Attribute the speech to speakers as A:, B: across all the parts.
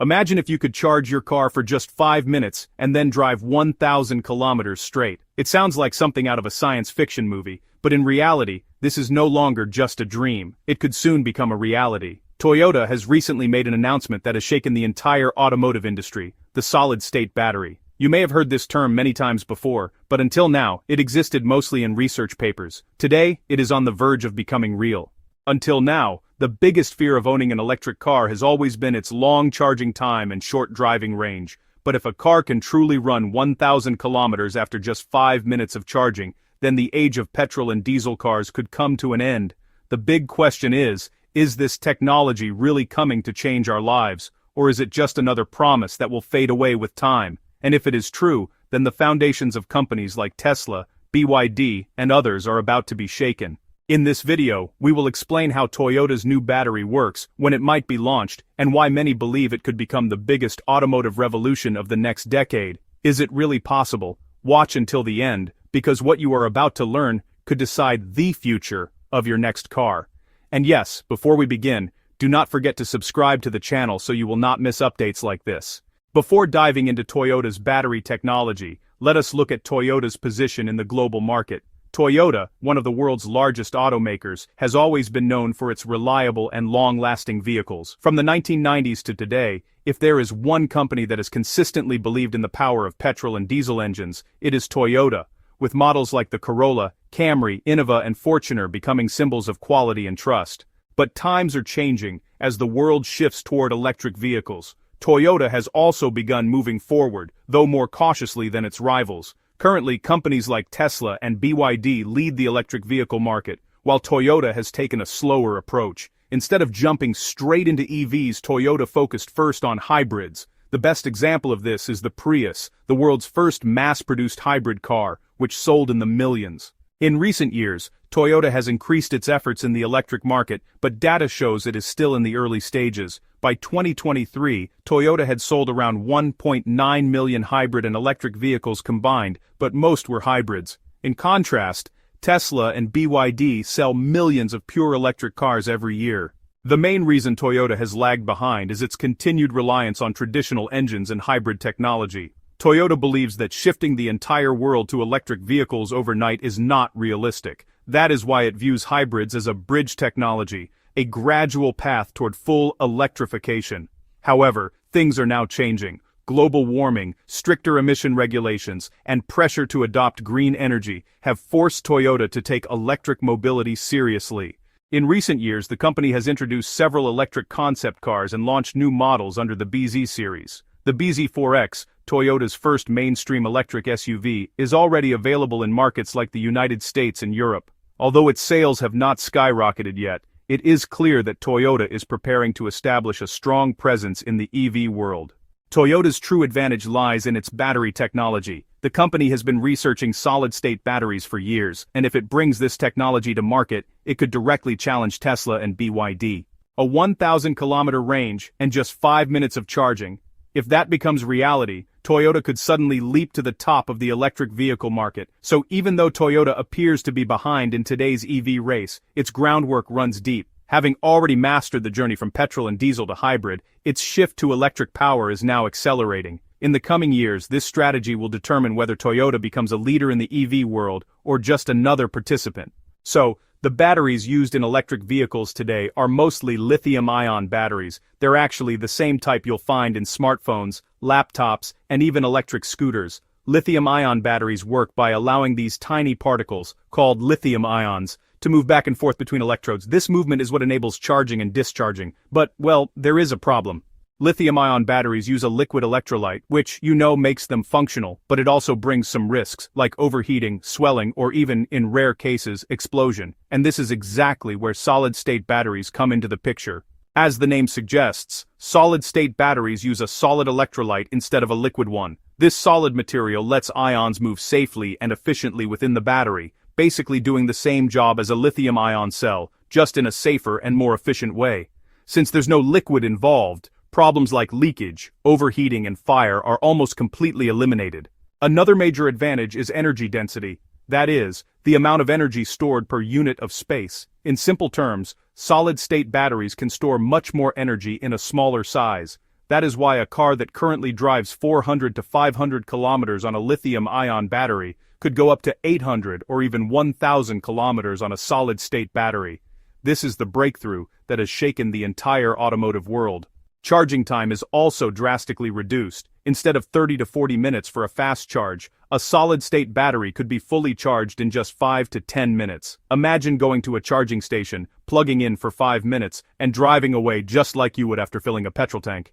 A: Imagine if you could charge your car for just 5 minutes and then drive 1,000 kilometers straight. It sounds like something out of a science fiction movie, but in reality, this is no longer just a dream. It could soon become a reality. Toyota has recently made an announcement that has shaken the entire automotive industry: the solid-state battery. You may have heard this term many times before, but until now, it existed mostly in research papers. Today, it is on the verge of becoming real. Until now, the biggest fear of owning an electric car has always been its long charging time and short driving range. But if a car can truly run 1,000 kilometers after just 5 minutes of charging, then the age of petrol and diesel cars could come to an end. The big question is this technology really coming to change our lives, or is it just another promise that will fade away with time? And if it is true, then the foundations of companies like Tesla, BYD, and others are about to be shaken. In this video, we will explain how Toyota's new battery works, when it might be launched, and why many believe it could become the biggest automotive revolution of the next decade. Is it really possible? Watch until the end, because what you are about to learn could decide the future of your next car. And yes, before we begin, do not forget to subscribe to the channel so you will not miss updates like this. Before diving into Toyota's battery technology, let us look at Toyota's position in the global market. Toyota, one of the world's largest automakers, has always been known for its reliable and long-lasting vehicles. From the 1990s to today, if there is one company that has consistently believed in the power of petrol and diesel engines, it is Toyota, with models like the Corolla, Camry, Innova, and Fortuner becoming symbols of quality and trust. But times are changing as the world shifts toward electric vehicles. Toyota has also begun moving forward, though more cautiously than its rivals. Currently, companies like Tesla and BYD lead the electric vehicle market, while Toyota has taken a slower approach. Instead of jumping straight into EVs, Toyota focused first on hybrids. The best example of this is the Prius, the world's first mass-produced hybrid car, which sold in the millions. In recent years, Toyota has increased its efforts in the electric market, but data shows it is still in the early stages. By 2023, Toyota had sold around 1.9 million hybrid and electric vehicles combined, but most were hybrids. In contrast, Tesla and BYD sell millions of pure electric cars every year. The main reason Toyota has lagged behind is its continued reliance on traditional engines and hybrid technology. Toyota believes that shifting the entire world to electric vehicles overnight is not realistic. That is why it views hybrids as a bridge technology, a gradual path toward full electrification. However, things are now changing. Global warming, stricter emission regulations, and pressure to adopt green energy have forced Toyota to take electric mobility seriously. In recent years, the company has introduced several electric concept cars and launched new models under the BZ series. The BZ4X, Toyota's first mainstream electric SUV, is already available in markets like the United States and Europe. Although its sales have not skyrocketed yet, it is clear that Toyota is preparing to establish a strong presence in the EV world. Toyota's true advantage lies in its battery technology. The company has been researching solid-state batteries for years, and if it brings this technology to market, it could directly challenge Tesla and BYD. A 1,000-kilometer range and just 5 minutes of charging. If that becomes reality, Toyota could suddenly leap to the top of the electric vehicle market. So even though Toyota appears to be behind in today's EV race, its groundwork runs deep. Having already mastered the journey from petrol and diesel to hybrid, its shift to electric power is now accelerating. In the coming years, this strategy will determine whether Toyota becomes a leader in the EV world or just another participant. So, the batteries used in electric vehicles today are mostly lithium-ion batteries. They're actually the same type you'll find in smartphones, laptops, and even electric scooters. Lithium-ion batteries work by allowing these tiny particles, called lithium ions, to move back and forth between electrodes. This movement is what enables charging and discharging. But, well, there is a problem. Lithium-ion batteries use a liquid electrolyte, which, makes them functional, but it also brings some risks, like overheating, swelling, or even, in rare cases, explosion. And this is exactly where solid-state batteries come into the picture. As the name suggests, solid-state batteries use a solid electrolyte instead of a liquid one. This solid material lets ions move safely and efficiently within the battery, basically doing the same job as a lithium-ion cell, just in a safer and more efficient way. Since there's no liquid involved, problems like leakage, overheating, and fire are almost completely eliminated. Another major advantage is energy density. That is, the amount of energy stored per unit of space. In simple terms, solid-state batteries can store much more energy in a smaller size. That is why a car that currently drives 400 to 500 kilometers on a lithium-ion battery could go up to 800 or even 1,000 kilometers on a solid-state battery. This is the breakthrough that has shaken the entire automotive world. Charging time is also drastically reduced. Instead of 30 to 40 minutes for a fast charge, a solid-state battery could be fully charged in just 5 to 10 minutes. Imagine going to a charging station, plugging in for 5 minutes, and driving away just like you would after filling a petrol tank.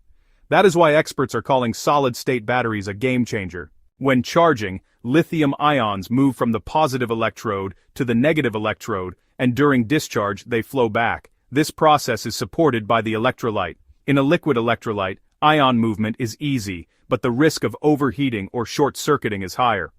A: That is why experts are calling solid-state batteries a game-changer. When charging, lithium ions move from the positive electrode to the negative electrode, and during discharge they flow back. This process is supported by the electrolyte. In a liquid electrolyte, ion movement is easy, but the risk of overheating or short-circuiting is higher.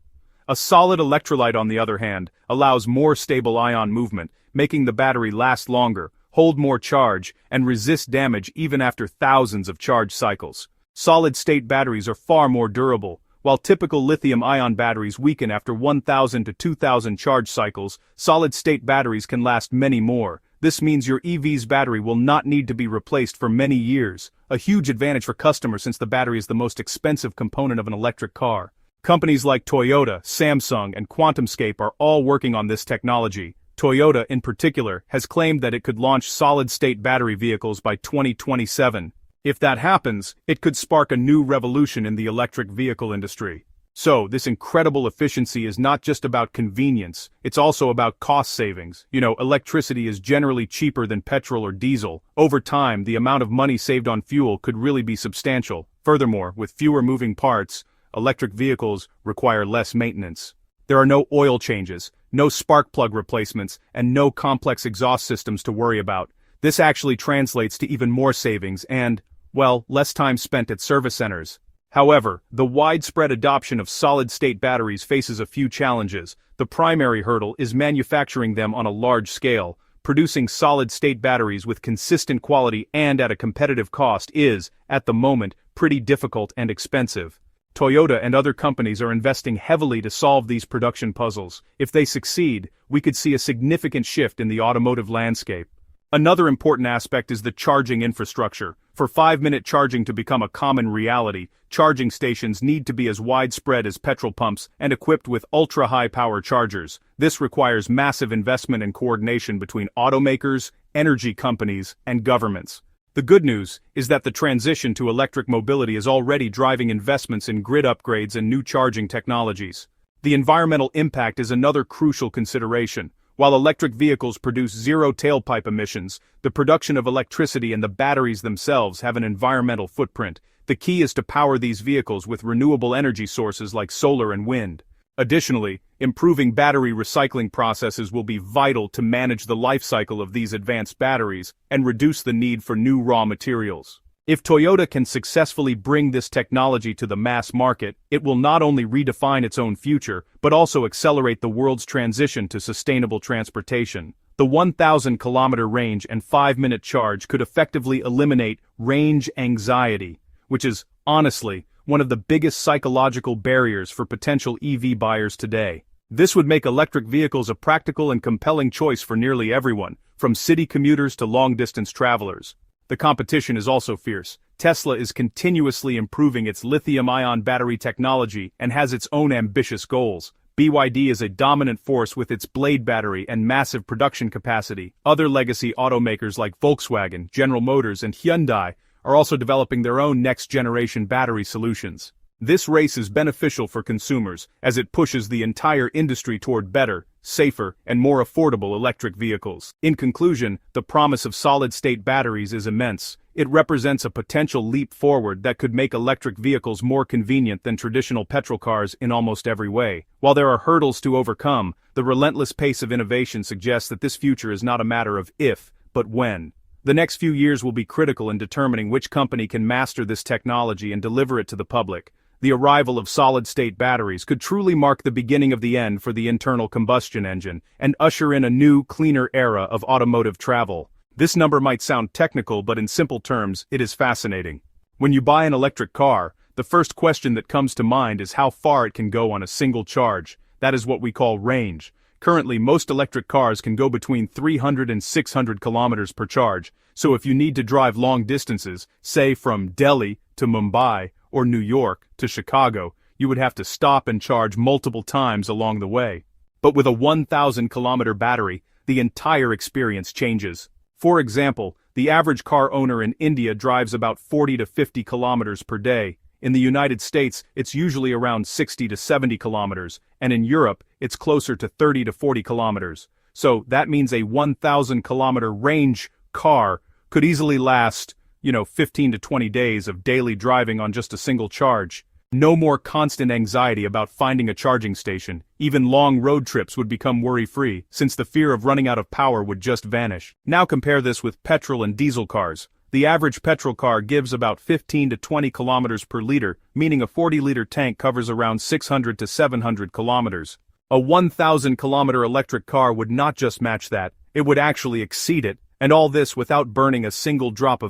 A: A solid electrolyte, on the other hand, allows more stable ion movement, making the battery last longer, hold more charge, and resist damage even after thousands of charge cycles. Solid-state batteries are far more durable. While typical lithium-ion batteries weaken after 1,000 to 2,000 charge cycles, solid-state batteries can last many more. This means your EV's battery will not need to be replaced for many years, a huge advantage for customers since the battery is the most expensive component of an electric car. Companies like Toyota, Samsung, and QuantumScape are all working on this technology. Toyota, in particular, has claimed that it could launch solid-state battery vehicles by 2027. If that happens, it could spark a new revolution in the electric vehicle industry. So, this incredible efficiency is not just about convenience, it's also about cost savings. Electricity is generally cheaper than petrol or diesel. Over time, the amount of money saved on fuel could really be substantial. Furthermore, with fewer moving parts, electric vehicles require less maintenance. There are no oil changes, no spark plug replacements, and no complex exhaust systems to worry about. This actually translates to even more savings and, well, less time spent at service centers. However, the widespread adoption of solid-state batteries faces a few challenges. The primary hurdle is manufacturing them on a large scale. Producing solid-state batteries with consistent quality and at a competitive cost is, at the moment, pretty difficult and expensive. Toyota and other companies are investing heavily to solve these production puzzles. If they succeed, we could see a significant shift in the automotive landscape. Another important aspect is the charging infrastructure. For 5-minute charging to become a common reality, charging stations need to be as widespread as petrol pumps and equipped with ultra-high power chargers. This requires massive investment and coordination between automakers, energy companies, and governments. The good news is that the transition to electric mobility is already driving investments in grid upgrades and new charging technologies. The environmental impact is another crucial consideration. While electric vehicles produce zero tailpipe emissions, the production of electricity and the batteries themselves have an environmental footprint. The key is to power these vehicles with renewable energy sources like solar and wind. Additionally, improving battery recycling processes will be vital to manage the life cycle of these advanced batteries and reduce the need for new raw materials. If Toyota can successfully bring this technology to the mass market, it will not only redefine its own future, but also accelerate the world's transition to sustainable transportation. The 1,000-kilometer range and 5-minute charge could effectively eliminate range anxiety, which is, honestly, one of the biggest psychological barriers for potential EV buyers today. This would make electric vehicles a practical and compelling choice for nearly everyone, from city commuters to long-distance travelers. The competition is also fierce. Tesla is continuously improving its lithium-ion battery technology and has its own ambitious goals. BYD is a dominant force with its Blade battery and massive production capacity. Other legacy automakers like Volkswagen, General Motors, and Hyundai are also developing their own next-generation battery solutions. This race is beneficial for consumers, as it pushes the entire industry toward better, safer, and more affordable electric vehicles. In conclusion, the promise of solid-state batteries is immense. It represents a potential leap forward that could make electric vehicles more convenient than traditional petrol cars in almost every way. While there are hurdles to overcome, the relentless pace of innovation suggests that this future is not a matter of if, but when. The next few years will be critical in determining which company can master this technology and deliver it to the public. The arrival of solid-state batteries could truly mark the beginning of the end for the internal combustion engine and usher in a new, cleaner era of automotive travel. This number might sound technical, but in simple terms, it is fascinating. When you buy an electric car, the first question that comes to mind is how far it can go on a single charge. That is what we call range. Currently, most electric cars can go between 300 and 600 kilometers per charge, so if you need to drive long distances, say from Delhi to Mumbai, or New York to Chicago, you would have to stop and charge multiple times along the way. But with a 1,000-kilometer battery, the entire experience changes. For example, the average car owner in India drives about 40 to 50 kilometers per day. In the United States, it's usually around 60 to 70 kilometers, and in Europe, it's closer to 30 to 40 kilometers. So that means a 1,000-kilometer range car could easily last, 15 to 20 days of daily driving on just a single charge. No more constant anxiety about finding a charging station. Even long road trips would become worry-free, since the fear of running out of power would just vanish. Now compare this with petrol and diesel cars. The average petrol car gives about 15 to 20 kilometers per liter, meaning a 40-liter tank covers around 600 to 700 kilometers. A 1,000-kilometer electric car would not just match that, it would actually exceed it, and all this without burning a single drop of